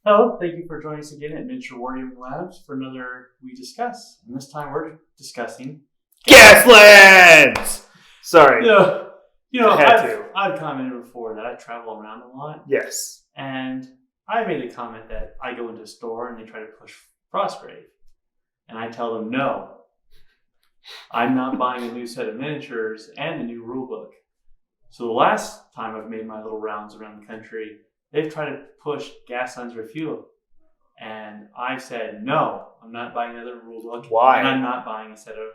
Hello, thank you for joining us again at Miniature Wargaming Labs for another We Discuss. And this time we're discussing Gaslands! Sorry. I've commented before that I travel around a lot. Yes. And I made a comment that I go into a store and they try to push Frostgrave. And I tell them, no, I'm not buying a new set of miniatures and a new rule book. So the last time I've made my little rounds around the country, they've tried to push Gaslands Refuelled. And I said, no, I'm not buying another rule book. Why? And I'm not buying a set of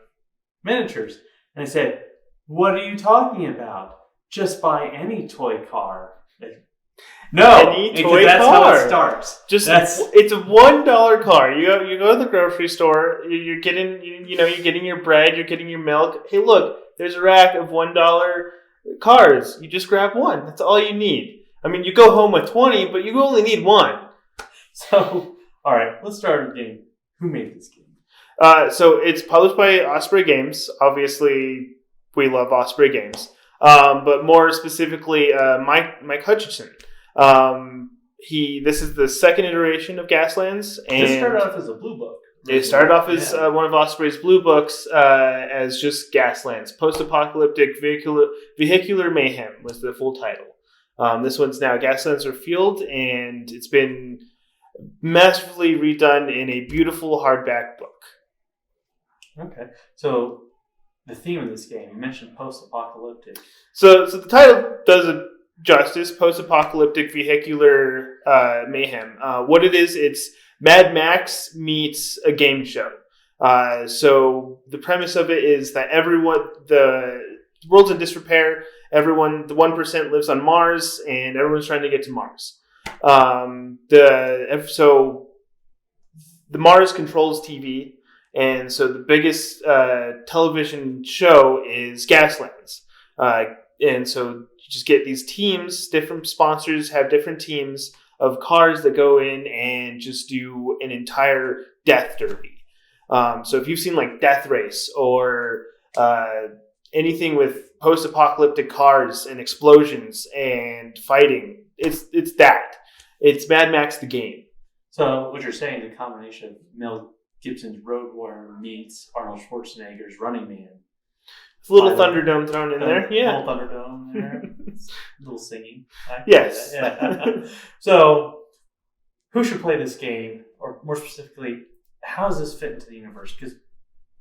miniatures. And they said, what are you talking about? Just buy any toy car. No, any toy that's car. How it starts. It's a $1 car. You go to the grocery store. You're getting your bread. You're getting your milk. Hey, look, there's a rack of $1 cars. You just grab one. That's all you need. I mean, you go home with 20, but you only need one. So, all right, let's start with the game. Who made this game? So it's published by Osprey Games. Obviously, we love Osprey Games. But more specifically, Mike Hutchinson. This is the second iteration of Gaslands. And this started off as a blue book. It started off as one of Osprey's blue books as just Gaslands. Post-apocalyptic vehicular mayhem was the full title. This one's now Gaslands Refuelled, and it's been masterfully redone in a beautiful hardback book. Okay, so the theme of this game, you mentioned post-apocalyptic. So the title does it justice, post-apocalyptic vehicular mayhem. What it is, it's Mad Max meets a game show. So the premise of it is that the world's in disrepair. Everyone, the 1% lives on Mars, and everyone's trying to get to Mars. So the Mars controls TV, and so the biggest television show is Gaslands. And so you just get these teams, different sponsors have different teams of cars that go in and just do an entire death derby. So if you've seen like Death Race or anything with post-apocalyptic cars and explosions and fighting, it's that. It's Mad Max the game. So what you're saying is a combination of Mel Gibson's Road Warrior meets Arnold Schwarzenegger's Running Man. It's a little Thunderdome thrown in there. Yeah. A little Thunderdome there. A little singing. Yes. Yeah. So who should play this game? Or more specifically, how does this fit into the universe? Because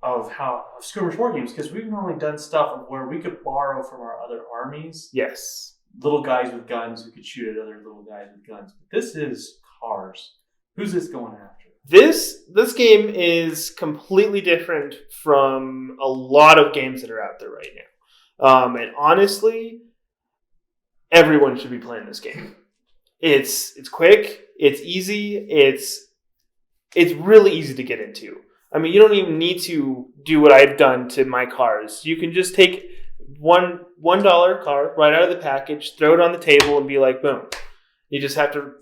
of Skirmish War Games, because we've normally done stuff where we could borrow from our other armies. Yes. Little guys with guns who could shoot at other little guys with guns. But this is cars. Who's this going after? This game is completely different from a lot of games that are out there right now. And honestly, everyone should be playing this game. It's quick, it's easy, it's really easy to get into. I mean, you don't even need to do what I've done to my cars. You can just take $1 car right out of the package, throw it on the table, and be like, boom. You just have to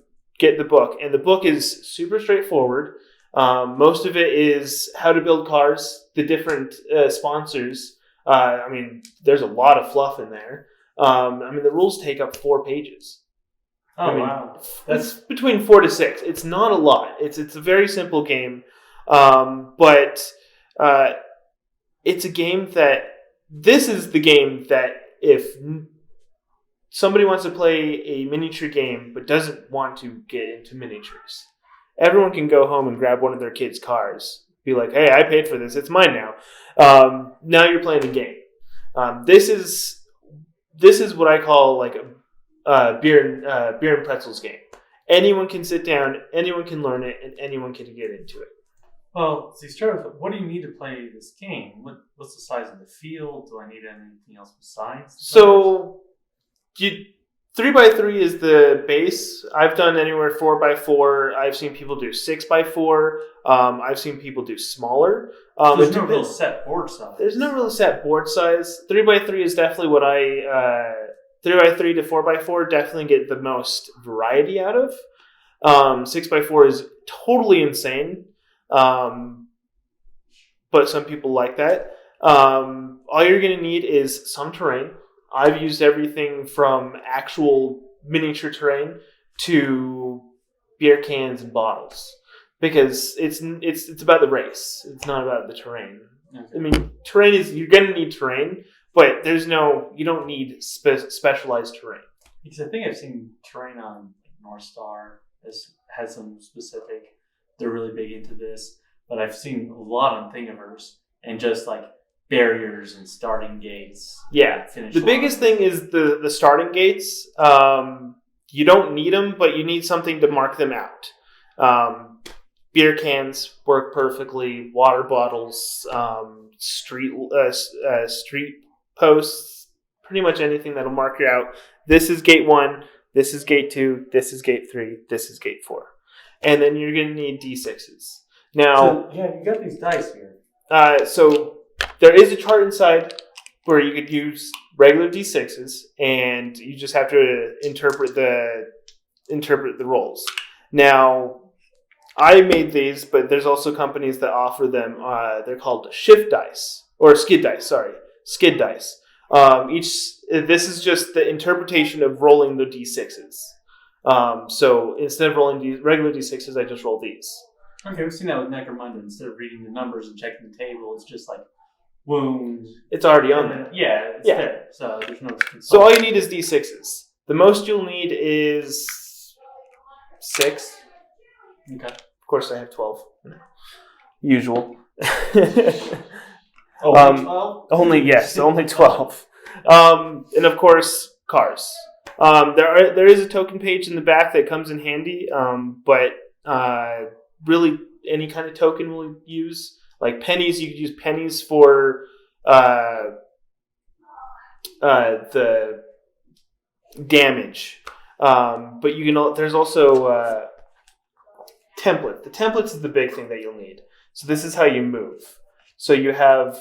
get the book. And the book is super straightforward. Most of it is how to build cars, the different sponsors. I mean, there's a lot of fluff in there. The rules take up 4 pages. Oh, wow. That's between 4 to 6. It's not a lot. It's a very simple game. But it's a game this is the game that if somebody wants to play a miniature game but doesn't want to get into miniatures, everyone can go home and grab one of their kids' cars. Be like, hey, I paid for this. It's mine now. Now you're playing a game. This is what I call like a beer and pretzels game. Anyone can sit down, anyone can learn it, and anyone can get into it. Well, so you start with, what do you need to play this game? What's the size of the field? Do I need anything else besides? So, 3x3 is the base. I've done anywhere 4x4. I've seen people do 6x4. I've seen people do smaller. There's no real set board size. There's no real set board size. 3x3 is definitely what 3x3 to 4x4 definitely get the most variety out of. 6x4 is totally insane. But some people like that. All you're going to need is some terrain. I've used everything from actual miniature terrain to beer cans and bottles because it's about the race. It's not about the terrain. Okay. I mean, terrain is you're going to need terrain, but you don't need specialized terrain. Because I think I've seen terrain on North Star has some specific. They're really big into this, but I've seen a lot on Thingiverse and just like barriers and starting gates. Yeah, the biggest thing is the starting gates. You don't need them, but you need something to mark them out. Beer cans work perfectly. Water bottles, street posts, pretty much anything that'll mark you out. This is gate 1. This is gate 2. This is gate 3. This is gate 4. And then you're going to need D6s. Now, you got these dice here. So there is a chart inside where you could use regular D6s, and you just have to interpret the rolls. Now, I made these, but there's also companies that offer them. They're called shift dice or skid dice. Sorry, skid dice. This is just the interpretation of rolling the D6s. So instead of rolling regular D6s, I just roll these. Okay, we've seen that with Necromunda. Instead of reading the numbers and checking the table, it's just like wounds. It's already on there. Yeah, it's there. So there's no. So all you need is D6s. The most you'll need is 6. Okay. Of course, I have 12. Usual. Only 12? Only 12. And of course, cars. There is a token page in the back that comes in handy, but really any kind of token we'll use. Like pennies, you could use pennies for the damage. But you can. There's also template. The templates is the big thing that you'll need. So this is how you move. So you have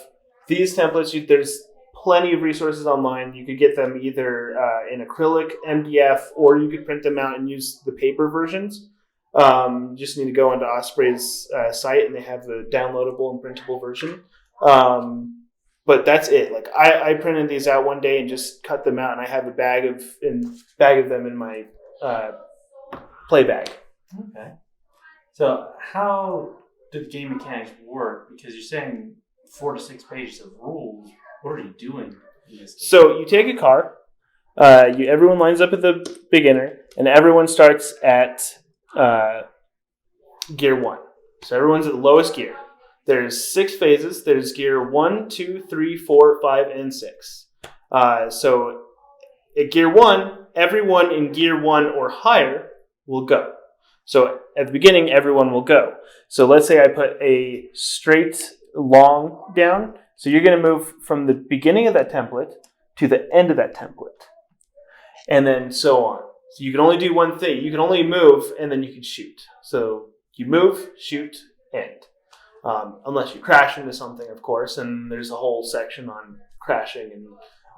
these templates. There's plenty of resources online. You could get them either in acrylic, MDF, or you could print them out and use the paper versions. You just need to go onto Osprey's site, and they have the downloadable and printable version. But that's it. Like I printed these out one day and just cut them out, and I have a bag of them in my play bag. Okay. So how do the game mechanics work? Because you're saying 4 to 6 pages of rules. What are you doing? So you take a car. Everyone lines up at the beginner, and everyone starts at gear 1. So everyone's at the lowest gear. There's 6 phases. There's gear 1, 2, 3, 4, 5, and 6. So at gear 1, everyone in gear 1 or higher will go. So at the beginning, everyone will go. So let's say I put a straight long down. So you're going to move from the beginning of that template to the end of that template. And then so on. So you can only do one thing. You can only move, and then you can shoot. So you move, shoot, end. Unless you crash into something, of course. And there's a whole section on crashing and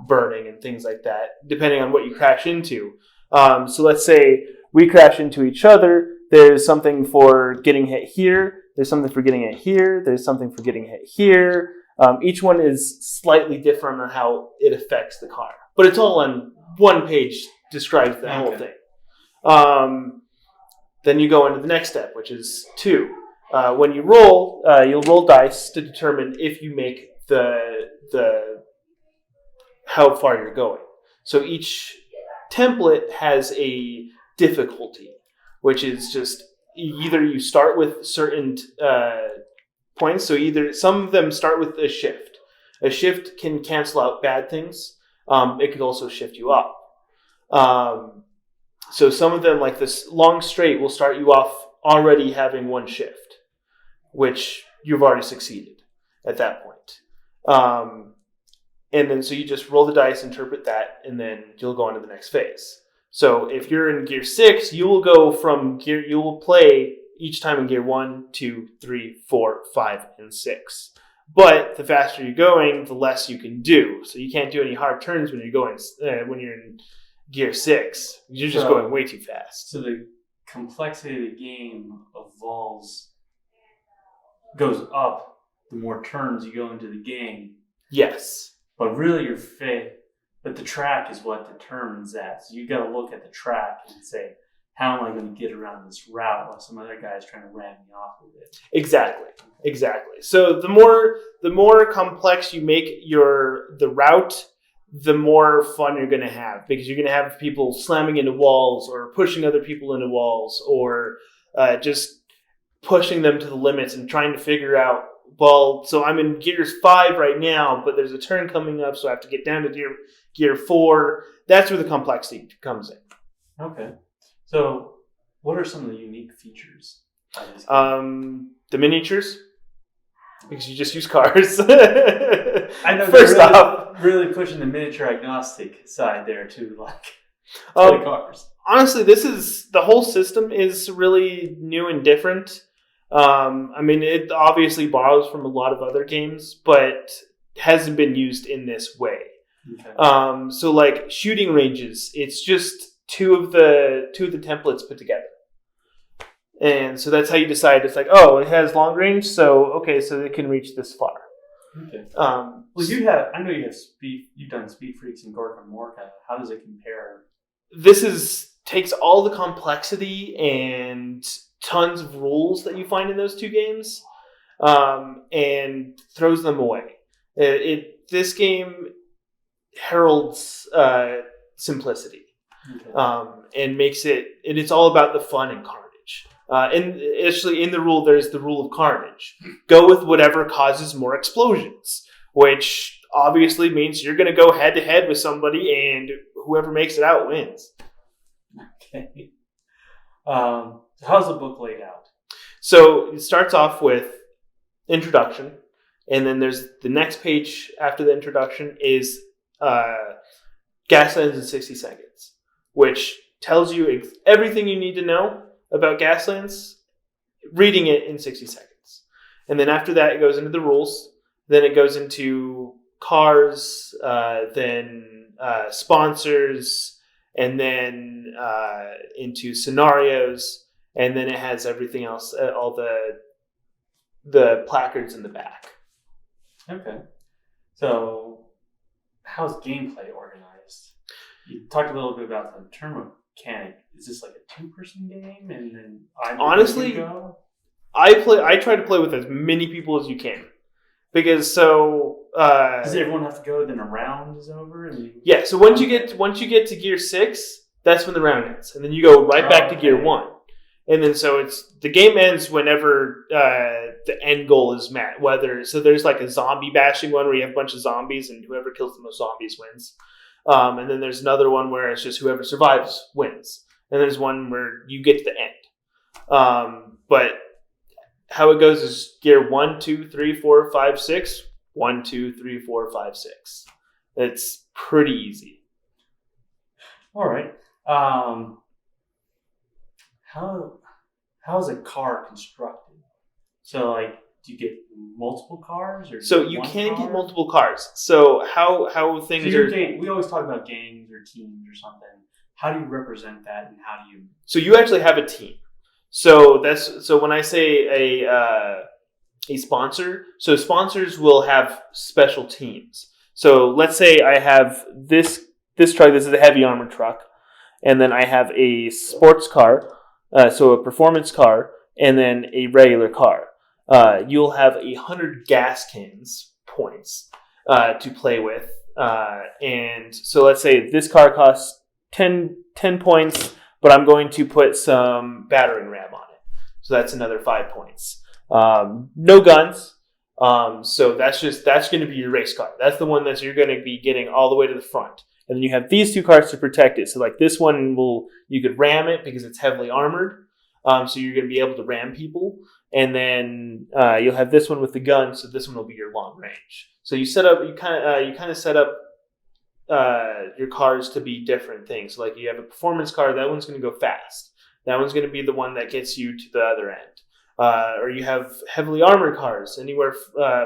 burning and things like that, depending on what you crash into. So let's say we crash into each other. There's something for getting hit here. There's something for getting hit here. There's something for getting hit here. Each one is slightly different on how it affects the car. But it's all on one page, describes the whole thing. Then you go into the next step, which is 2. When you roll, you'll roll dice to determine if you make the how far you're going. So each template has a difficulty, which is just either you start with certain points. So either some of them start with a shift. A shift can cancel out bad things. It could also shift you up. So some of them, like this long straight, will start you off already having one shift, which you've already succeeded at that point. And then so you just roll the dice, interpret that, and then you'll go on to the next phase. So if you're in gear 6, you will play each time in gear 1, 2, 3, 4, 5, and 6. But the faster you're going, the less you can do. So you can't do any hard turns when you're in gear 6. You're just going way too fast. So the complexity of the game goes up the more turns you go into the game. Yes. But really but the track is what determines that. So you got to look at the track and say, how am I going to get around this route while some other guy's trying to ram me off with it? Exactly. So the more complex you make the route, the more fun you're going to have, because you're going to have people slamming into walls or pushing other people into walls, or just pushing them to the limits and trying to figure out, well, so I'm in gears 5 right now, but there's a turn coming up, so I have to get down to gear 4. That's where the complexity comes in. Okay. So what are some of the unique features of this game? The miniatures, because you just use cars. I know First off, really pushing the miniature agnostic side there too, like play cars. Honestly, the whole system is really new and different. I mean, it obviously borrows from a lot of other games, but hasn't been used in this way. Okay. So like shooting ranges, it's just two of the templates put together. And so that's how you decide. It's like, oh, it has long range, so it can reach this far. Okay. Well, I know you have speed. You've done Speed Freaks and Gorka Morka. How does it compare? This takes all the complexity and tons of rules that you find in those two games, and throws them away. This game heralds simplicity, and makes it. And it's all about the fun and carnage. And actually, in the rule, there's the rule of carnage. Go with whatever causes more explosions, which obviously means you're going to go head to head with somebody, and whoever makes it out wins. Okay. How's the book laid out? So it starts off with introduction, and then there's the next page after the introduction is Gaslands in 60 seconds, which tells you everything you need to know about Gaslands, reading it in 60 seconds. And then after that, it goes into the rules. Then it goes into cars, then sponsors, and then into scenarios. And then it has everything else, all the placards in the back. Okay. So how's gameplay organized? You talked a little bit about the turn mechanic. Is this like a 2-person game? And then honestly, I try to play with as many people as you can, because does everyone have to go? Then a round is over. Yeah. So once you get to gear 6, that's when the round ends, and then you go right back to gear 1, and then the game ends whenever the end goal is met. There's like a zombie bashing one where you have a bunch of zombies, and whoever kills the most zombies wins. And then there's another one where it's just whoever survives wins. And there's one where you get to the end. But how it goes is gear 1, 2, 3, 4, 5, 6. 1, 2, 3, 4, 5, 6. It's pretty easy. All right. How is a car constructed? So like, do you get multiple cars, or so you can get multiple cars? So how things are? We always talk about gangs or teams or something. How do you represent that, and how do you? So you actually have a team. So when I say a sponsor, so sponsors will have special teams. So let's say I have this truck. This is a heavy armored truck, and then I have a sports car, so a performance car, and then a regular car. You'll have 100 gas cans points to play with. And so let's say this car costs 10 points, but I'm going to put some battering ram on it. So that's another 5 points. No guns. So that's going to be your race car. That's the one that you're going to be getting all the way to the front. And then you have these 2 cars to protect it. So like this one you could ram it because it's heavily armored. So you're going to be able to ram people. And then you'll have this one with the gun, so this one will be your long range. So you kind of set up your cars to be different things. So like you have a performance car, that one's going to go fast. That one's going to be the one that gets you to the other end. Or you have heavily armored cars, anywhere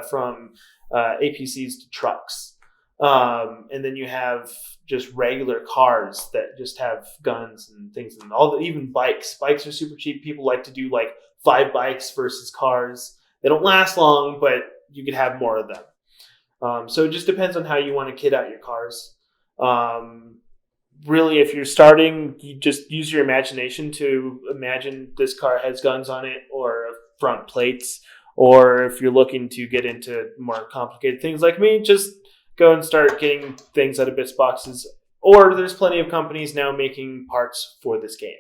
from APCs to trucks. And then you have just regular cars that just have guns and things, and even bikes. Bikes are super cheap. People like to do like 5 bikes versus cars. They don't last long, but you could have more of them. So it just depends on how you want to kit out your cars. really, if you're starting, you just use your imagination to imagine this car has guns on it or front plates. Or if you're looking to get into more complicated things like me, just go and start getting things out of bits boxes. Or there's plenty of companies now making parts for this game.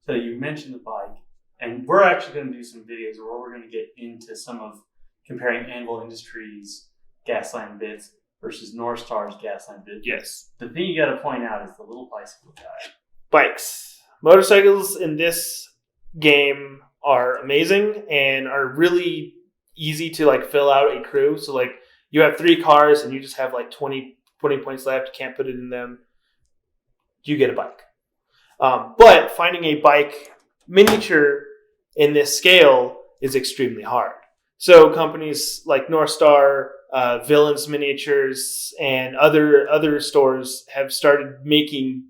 So you mentioned the bike, and we're actually going to do some videos where we're going to get into some of comparing Anvil Industries Gasland bits versus North Star's Gasland bits. Yes. The thing you got to point out is the little bicycle guy. Bikes. Motorcycles in this game are amazing and are really easy to like fill out a crew. So like you have 3 cars and you just have like 20 points left. You can't put it in them. You get a bike. But finding a bike miniature in this scale is extremely hard. So companies like North Star, Villains Miniatures, and other stores have started making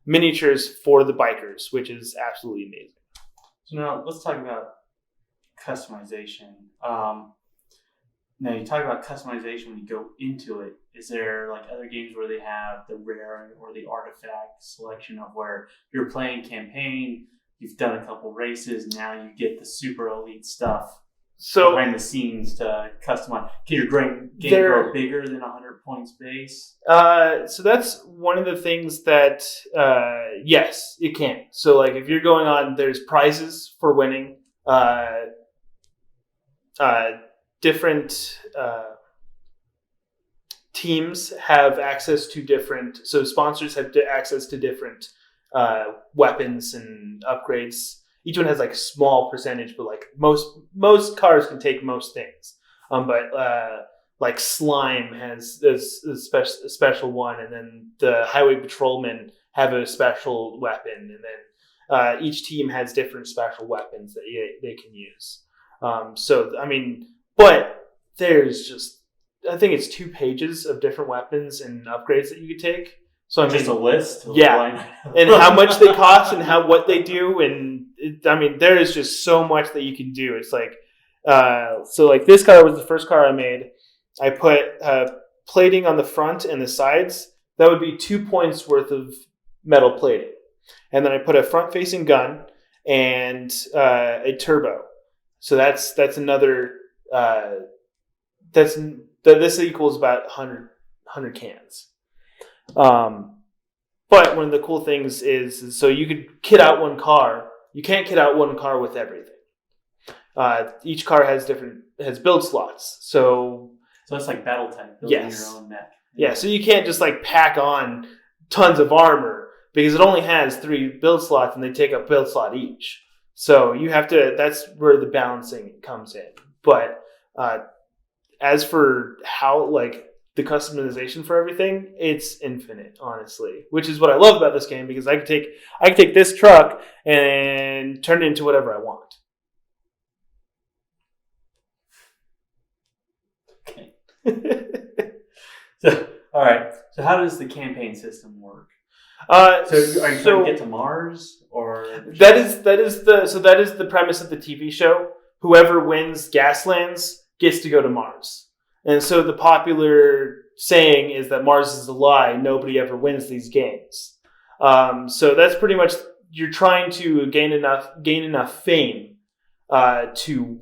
miniatures for the bikers, which is absolutely amazing. So now let's talk about customization. Now you talk about customization when you go into it. Is there like other games where they have the rare or the artifact selection of where you're playing campaign, you've done a couple races, now you get the super elite stuff behind the scenes to customize? Can your game grow bigger than 100 points base? So that's one of the things that, yes, it can. So like if you're going on, there's prizes for winning. Different teams have access to different, so sponsors have access to different weapons and upgrades. Each one has like a small percentage, but like most cars can take most things. But like Slime has this special one, and then the Highway Patrolmen have a special weapon, and then each team has different special weapons that they can use. So I mean, but there's just, I think it's 2 pages of different weapons and upgrades that you could take. So I mean, just a list, yeah, and how much they cost and what they do, and I mean, there is just so much that you can do. It's like, so like this car was the first car I made. I put plating on the front and the sides. That would be 2 points worth of metal plating, and then I put a front-facing gun and a turbo. So that's another. This equals about 100 cans. But one of the cool things is so you could kit out one car. You can't kit out one car with everything. Each car has build slots. So it's like BattleTech, building your own mech. Yeah, so you can't just like pack on tons of armor because it only has 3 build slots and they take up build slot each. So you have to, that's where the balancing comes in. But as for how like the customization for everything, it's infinite, honestly. Which is what I love about this game, because I could take this truck and turn it into whatever I want. Okay. So, all right. So how does the campaign system work? So are you trying to get to Mars, or that is the premise of the TV show. Whoever wins Gaslands gets to go to Mars. And so the popular saying is that Mars is a lie. Nobody ever wins these games. So that's pretty much, you're trying to gain enough fame to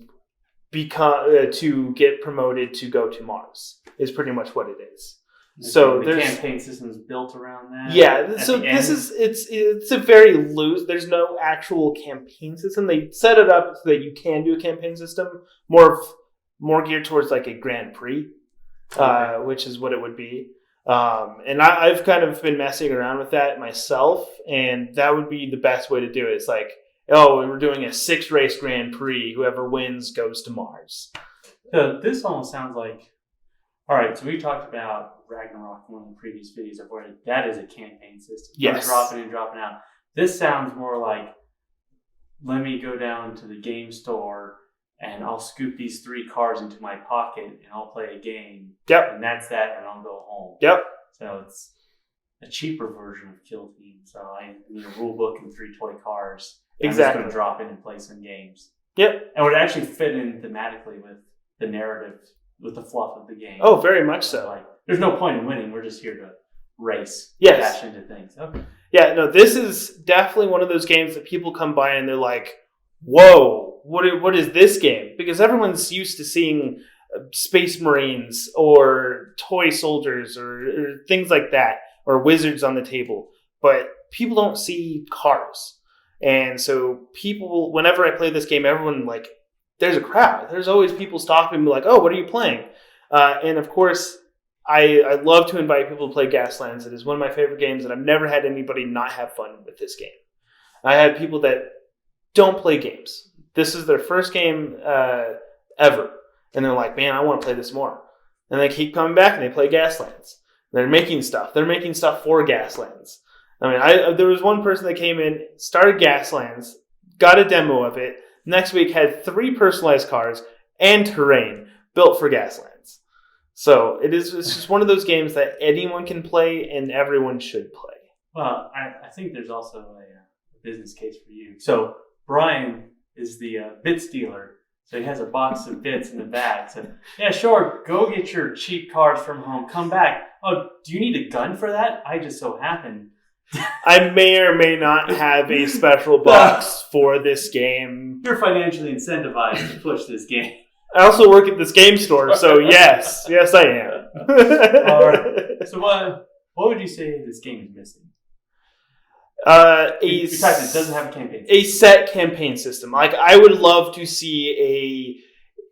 get promoted to go to Mars. Is pretty much what it is. So the campaign system is built around that. Yeah, so this is it's a very loose. There's no actual campaign system. They set it up so that you can do a campaign system, more geared towards like a Grand Prix, which is what it would be. And I've kind of been messing around with that myself, and that would be the best way to do it. It's like, oh, we're doing a 6-race Grand Prix. Whoever wins goes to Mars. So this almost sounds like, all right, so we talked about Ragnarok in one of the previous videos of where that is a campaign system. Yes. Dropping in, dropping out. This sounds more like, let me go down to the game store and I'll scoop these 3 cars into my pocket and I'll play a game. Yep. And that's that, and I'll go home. Yep. So it's a cheaper version of Kill Team. So I need a rule book and 3 toy cars. Exactly. I'm just going to drop in and play some games. Yep. And would actually fit in thematically with the narrative, with the fluff of the game. Oh, very much so. Like, there's no point in winning. We're just here to race. Yes. Dash into things. Okay. Yeah, no, this is definitely one of those games that people come by and they're like, whoa, what is this game? Because everyone's used to seeing Space Marines or toy soldiers or things like that, or wizards on the table. But people don't see cars. And so people, whenever I play this game, everyone like, there's a crowd. There's always people stopping me like, oh, what are you playing? And of course, I love to invite people to play Gaslands. It is one of my favorite games, and I've never had anybody not have fun with this game. I had people that don't play games. This is their first game ever. And they're like, man, I want to play this more. And they keep coming back and they play Gaslands. They're making stuff. They're making stuff for Gaslands. I mean, there was one person that came in, started Gaslands, got a demo of it. Next week had 3 personalized cars and terrain built for Gaslands. So it's just one of those games that anyone can play and everyone should play. Well, I think there's also a business case for you. So Brian is the bits dealer. So he has a box of bits in the bag. So yeah, sure, go get your cheap cars from home. Come back. Oh, do you need a gun for that? I just so happen. I may or may not have a special box for this game. You're financially incentivized to push this game. I also work at this game store, so yes, I am. All right. So what would you say this game is missing? Besides, it doesn't have a campaign system. A set campaign system. Like, I would love to see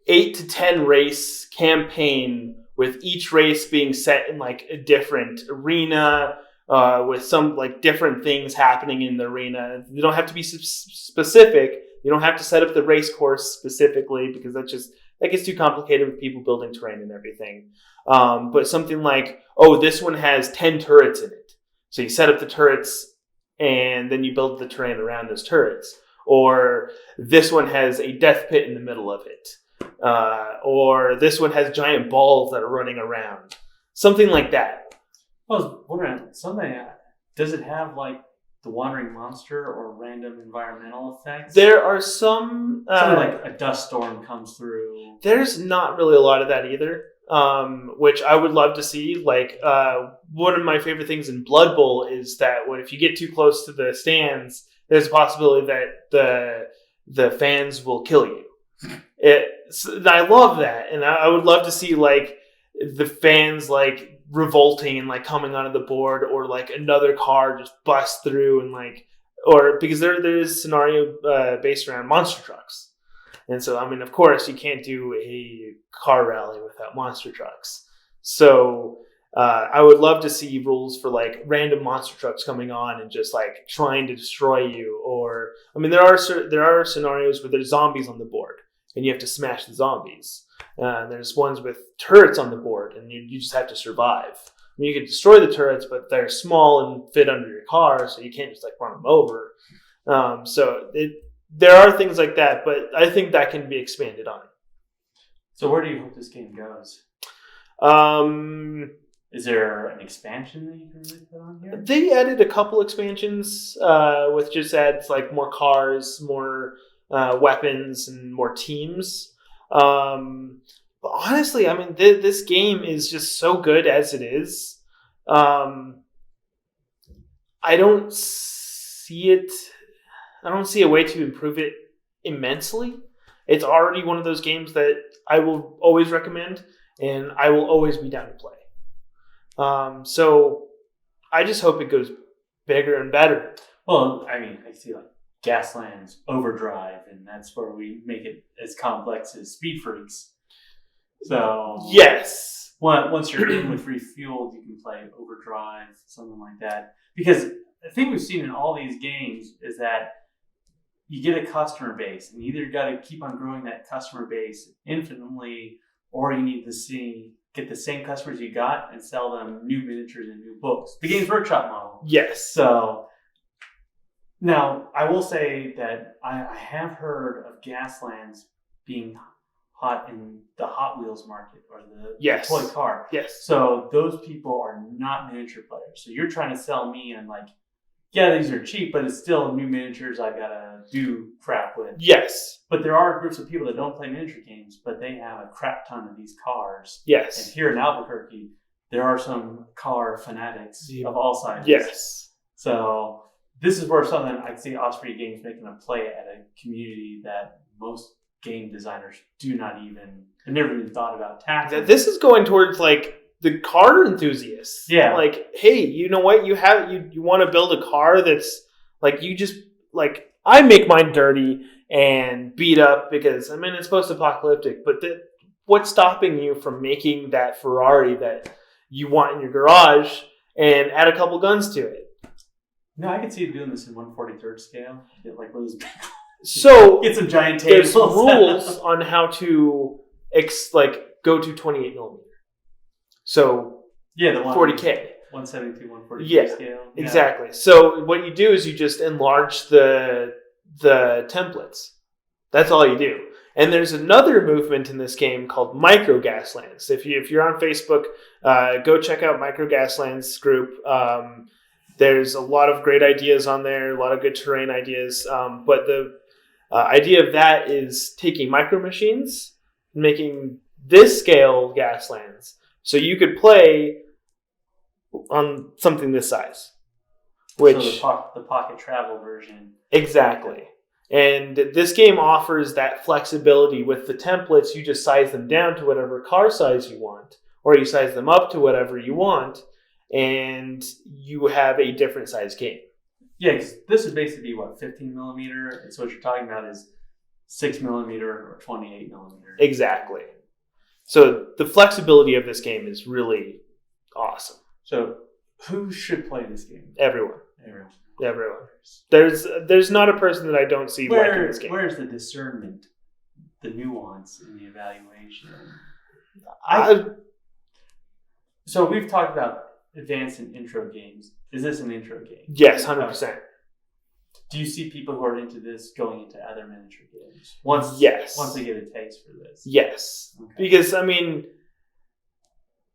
a 8 to 10 race campaign with each race being set in like a different arena, with some like different things happening in the arena. You don't have to be specific. You don't have to set up the race course specifically, because that gets too complicated with people building terrain and everything. But something like, oh, this one has 10 turrets in it. So you set up the turrets and then you build the terrain around those turrets. Or this one has a death pit in the middle of it. Or this one has giant balls that are running around. Something like that. I was wondering, does it have like the wandering monster or random environmental effects? There are some... Something like a dust storm comes through. There's not really a lot of that either, which I would love to see. Like, one of my favorite things in Blood Bowl is that if you get too close to the stands, there's a possibility that the fans will kill you. I love that, and I would love to see like the fans like revolting and like coming onto the board, or like another car just bust through and like, or because there is a scenario based around monster trucks. And so, I mean, of course you can't do a car rally without monster trucks. So I would love to see rules for like random monster trucks coming on and just like trying to destroy you. Or, I mean, there are scenarios where there's zombies on the board and you have to smash the zombies. There's ones with turrets on the board, and you just have to survive. I mean, you can destroy the turrets, but they're small and fit under your car, so you can't just like run them over. There are things like that, but I think that can be expanded on. So where do you hope this game goes? Is there an expansion that you can really put on here? They added a couple expansions, with just adds like more cars, more weapons, and more teams. But honestly, I mean, this game is just so good as it is. I don't see a way to improve it immensely. It's already one of those games that I will always recommend, and I will always be down to play. So I just hope it goes bigger and better. Well, I mean, I see like Gaslands Overdrive, and that's where we make it as complex as Speed Freaks. So yes, once you're in with Refuelled, you can play Overdrive, something like that. Because the thing we've seen in all these games is that you get a customer base, and you either got to keep on growing that customer base infinitely, or you need to get the same customers you got and sell them new miniatures and new books. The Games Workshop model. Yes. So now I will say that I have heard of Gaslands being hot in the Hot Wheels market, or the toy car. Yes. So those people are not miniature players. So you're trying to sell me on like, yeah, these are cheap, but it's still new miniatures I gotta do crap with. Yes. But there are groups of people that don't play miniature games, but they have a crap ton of these cars. Yes. And here in Albuquerque, there are some car fanatics of all sizes. Yes. So this is where something I can see Osprey Games making a play at a community that most game designers have never even thought about tackling. This is going towards like the car enthusiasts. Yeah. Like, hey, you know what? You want to build a car that's like, you just like, I make mine dirty and beat up because, I mean, it's post-apocalyptic, but what's stopping you from making that Ferrari that you want in your garage and add a couple guns to it? No, I could see you doing this in 1/43rd scale. Get like one of those So get some giant tables. There's rules on how to go to 28 millimeter. So yeah, the 40K. 172, 142 Yeah, scale. Yeah. Exactly. So what you do is you just enlarge the templates. That's all you do. And there's another movement in this game called Micro Gaslands. If you're on Facebook, go check out Micro Gaslands group. There's a lot of great ideas on there, a lot of good terrain ideas. But the idea of that is taking micro machines and making this scale Gaslands. So you could play on something this size. Which so the pocket travel version. Exactly. And this game offers that flexibility with the templates. You just size them down to whatever car size you want, or you size them up to whatever you want, and you have a different size game. Yeah, because this would basically be, 15 millimeter? And so what you're talking about is 6 millimeter or 28 millimeter. Exactly. So the flexibility of this game is really awesome. So who should play this game? Everyone. Everyone. There's not a person that I don't see liking this game. Where's the discernment, the nuance in the evaluation? So we've talked about advanced and intro games. Is this an intro game? Yes, 100%. Do you see people who are into this going into other miniature games? Once they get a taste for this? Yes. Okay. Because, I mean,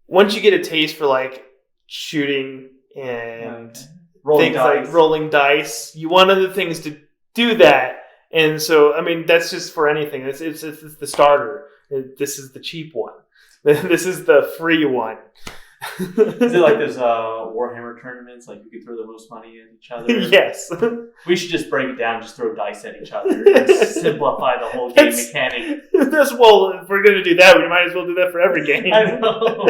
once you get a taste for, like, shooting and like rolling dice, you want other things to do that. And so, I mean, that's just for anything. It's the starter. This is the cheap one. This is the free one. Is it like those Warhammer tournaments? Like you can throw the most money at each other? Yes. We should just break it down, just throw dice at each other, and simplify the whole game mechanic. Well, if we're going to do that, we might as well do that for every game. I know.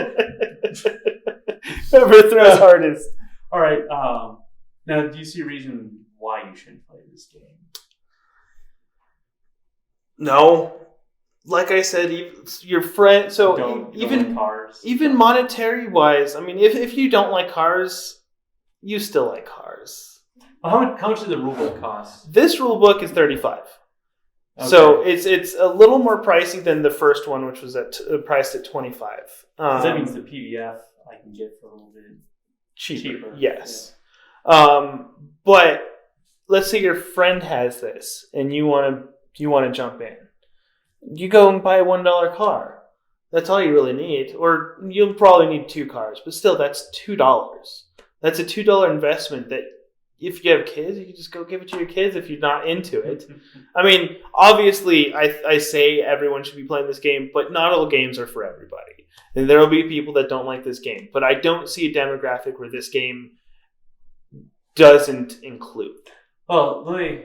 Whoever throws hardest. All right. Now, do you see a reason why you shouldn't play this game? No. Like I said, your friend. So even monetary wise, I mean, if you don't like cars, you still like cars. Well, how much does the rulebook cost? This rulebook is $35. Okay. So it's a little more pricey than the first one, which was priced at $25. That means the PDF I can get for a little bit cheaper. Yes. Yeah. But let's say your friend has this, and you want to jump in. You go and buy a $1 car. That's all you really need. Or you'll probably need 2 cars, but still, that's $2. That's a $2 investment that if you have kids, you can just go give it to your kids if you're not into it. I mean, obviously, I say everyone should be playing this game, but not all games are for everybody. And there will be people that don't like this game. But I don't see a demographic where this game doesn't include. Well, Louis,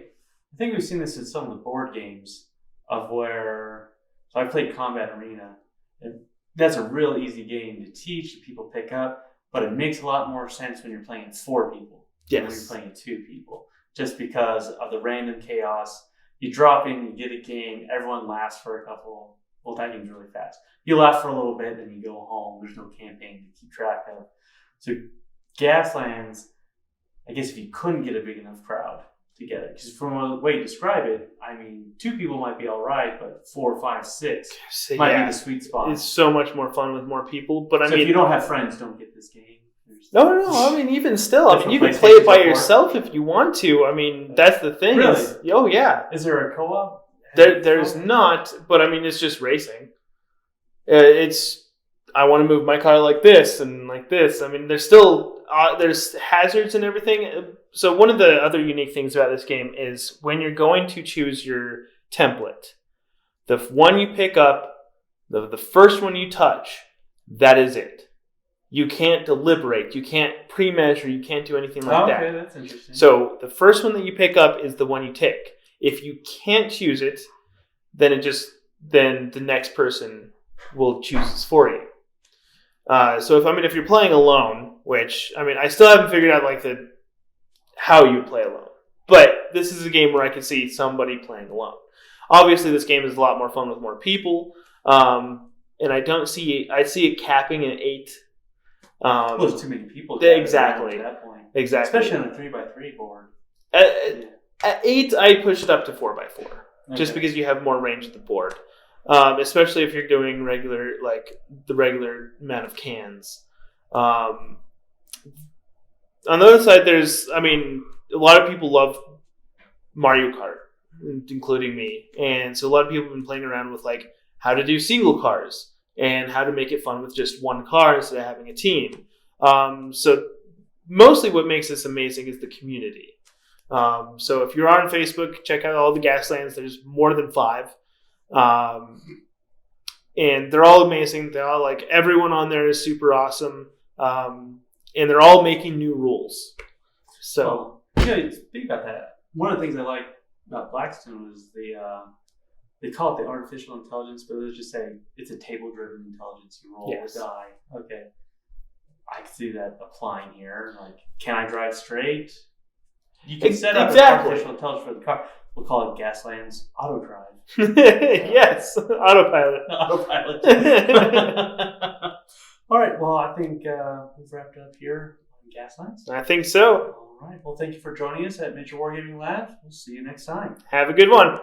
I think we've seen this in some of the board games of where, so I played Combat Arena, and that's a real easy game to teach, that people pick up, but it makes a lot more sense when you're playing it 4 people than when you're playing it 2 people, just because of the random chaos. You drop in, you get a game, everyone laughs for a couple, well, that game's really fast. You laugh for a little bit, then you go home, there's no campaign to keep track of. So Gaslands, I guess if you couldn't get a big enough crowd together, because from the way you describe it, I mean, 2 people might be all right, but 4, 5, 6 might be the sweet spot. It's so much more fun with more people. But I mean, if you don't have friends, don't get this game. No. I mean, even still, I mean, you can play it by yourself if you want to. I mean, that's the thing. Really? Oh yeah. Is there a co-op? There's not, but I mean, it's just racing. I want to move my car like this and like this. I mean, there's still there's hazards and everything. So one of the other unique things about this game is when you're going to choose your template, the one you pick up, the first one you touch, that is it. you can't deliberate, you can't pre-measure, you can't do anything like that. Okay, that's interesting. So the first one that you pick up is the one you take. If you can't choose it, then the next person will choose this for you. So if you're playing alone, which I still haven't figured out like how you play alone, but this is a game where I can see somebody playing alone. Obviously, this game is a lot more fun with more people, and I see it capping at 8. There's too many people. Exactly. At that point. Exactly. Especially on a 3x3 board. At 8, I push it up to 4x4, just because you have more range of the board. Especially if you're doing the regular amount of cans. On the other side, a lot of people love Mario Kart, including me. And so a lot of people have been playing around with how to do single cars and how to make it fun with just one car instead of having a team. So mostly what makes this amazing is the community. So if you're on Facebook, check out all the Gaslands. There's more than 5. And they're all amazing. They're all everyone on there is super awesome. And they're all making new rules. So think about that. One of the things I like about Blackstone is they call it the artificial intelligence, but let's just say it's a table-driven intelligence. You roll a die. Okay, I can see that applying here. Can I drive straight? You can set up an artificial intelligence for the car. We'll call it Gaslands Auto Drive. Yes, autopilot. Autopilot. All right. Well, I think we've wrapped up here on Gaslands. I think so. All right. Well, thank you for joining us at Miniature Wargaming Lab. We'll see you next time. Have a good one.